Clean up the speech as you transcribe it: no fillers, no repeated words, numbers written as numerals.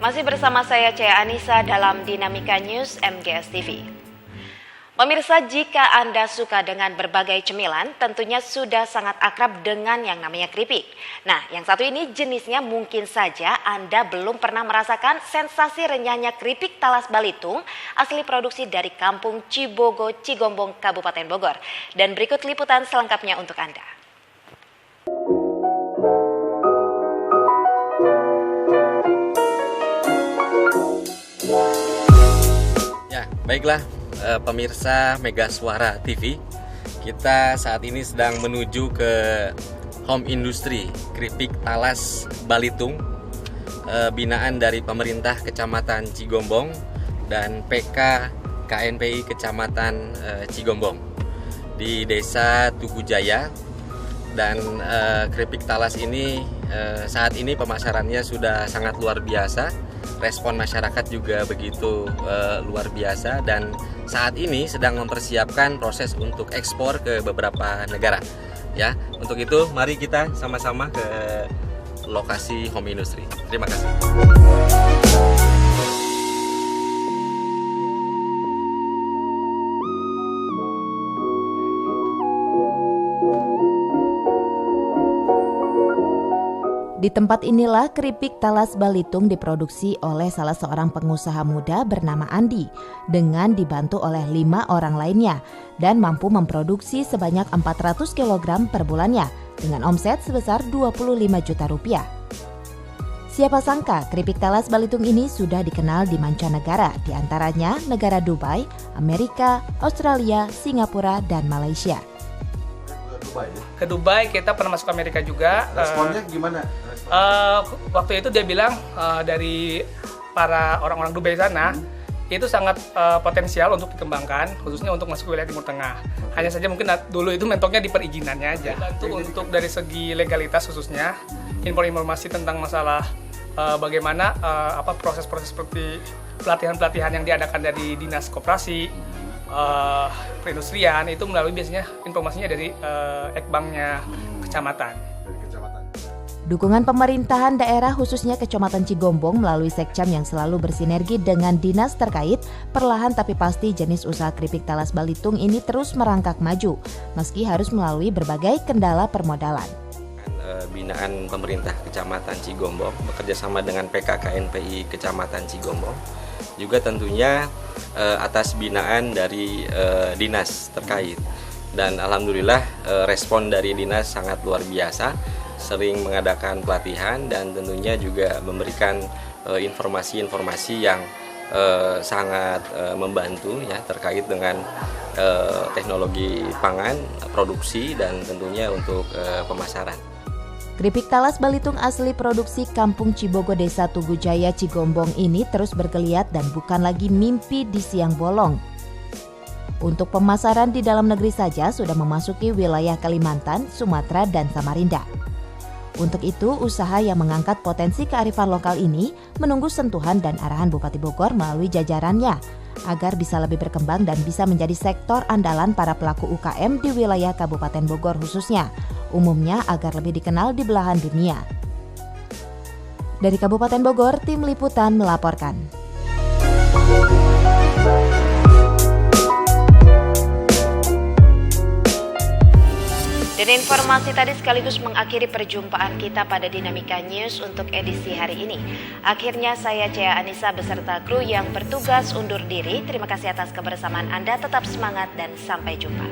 Masih bersama saya Cea Anissa dalam Dinamika News MGS TV. Pemirsa, jika Anda suka dengan berbagai cemilan, tentunya sudah sangat akrab dengan yang namanya keripik. Nah, yang satu ini jenisnya mungkin saja Anda belum pernah merasakan sensasi renyahnya keripik talas Balitung asli produksi dari Kampung Cibogo, Cigombong, Kabupaten Bogor. Dan berikut liputan selengkapnya untuk Anda. Ya, baiklah pemirsa Mega Suara TV. Kita saat ini sedang menuju ke Home Industry Keripik Talas Balitung, binaan dari pemerintah Kecamatan Cigombong dan PK KNPI Kecamatan Cigombong di Desa Tugu Jaya. Dan keripik talas ini saat ini pemasarannya sudah sangat luar biasa. Respon masyarakat juga begitu luar biasa, dan saat ini sedang mempersiapkan proses untuk ekspor ke beberapa negara. Ya, untuk itu mari kita sama-sama ke lokasi Home Industry. Terima kasih. Di tempat inilah keripik talas Balitung diproduksi oleh salah seorang pengusaha muda bernama Andi dengan dibantu oleh 5 orang lainnya dan mampu memproduksi sebanyak 400 kg per bulannya dengan omset sebesar 25 juta rupiah. Siapa sangka keripik talas Balitung ini sudah dikenal di mancanegara, diantaranya negara Dubai, Amerika, Australia, Singapura, dan Malaysia. Ke Dubai, kita pernah masuk Amerika juga. Responnya gimana? Waktu itu dia bilang dari para orang-orang Dubai sana itu sangat potensial untuk dikembangkan, khususnya untuk masuk ke wilayah Timur Tengah. Hanya saja mungkin dulu itu mentoknya di perizinannya aja. Untuk dari segi legalitas khususnya, informasi tentang masalah bagaimana proses-proses seperti pelatihan-pelatihan yang diadakan dari Dinas Koperasi, perindustrian itu melalui biasanya informasinya dari Ekbangnya kecamatan. Dukungan pemerintahan daerah khususnya Kecamatan Cigombong melalui Sekcam yang selalu bersinergi dengan dinas terkait, perlahan tapi pasti jenis usaha keripik talas Balitung ini terus merangkak maju meski harus melalui berbagai kendala permodalan. Binaan pemerintah Kecamatan Cigombong bekerja sama dengan PK KNPI Kecamatan Cigombong, juga tentunya atas binaan dari dinas terkait, dan alhamdulillah respon dari dinas sangat luar biasa, sering mengadakan pelatihan dan tentunya juga memberikan informasi-informasi yang sangat membantu ya terkait dengan teknologi pangan, produksi, dan tentunya untuk pemasaran. Keripik talas Balitung asli produksi Kampung Cibogo Desa Tugu Jaya Cigombong ini terus bergeliat dan bukan lagi mimpi di siang bolong. Untuk pemasaran di dalam negeri saja sudah memasuki wilayah Kalimantan, Sumatera, dan Samarinda. Untuk itu, usaha yang mengangkat potensi kearifan lokal ini menunggu sentuhan dan arahan Bupati Bogor melalui jajarannya agar bisa lebih berkembang dan bisa menjadi sektor andalan para pelaku UKM di wilayah Kabupaten Bogor khususnya, umumnya agar lebih dikenal di belahan dunia. Dari Kabupaten Bogor, tim liputan melaporkan. Dan informasi tadi sekaligus mengakhiri perjumpaan kita pada Dinamika News untuk edisi hari ini. Akhirnya saya Cea Anissa beserta kru yang bertugas undur diri. Terima kasih atas kebersamaan Anda, tetap semangat dan sampai jumpa.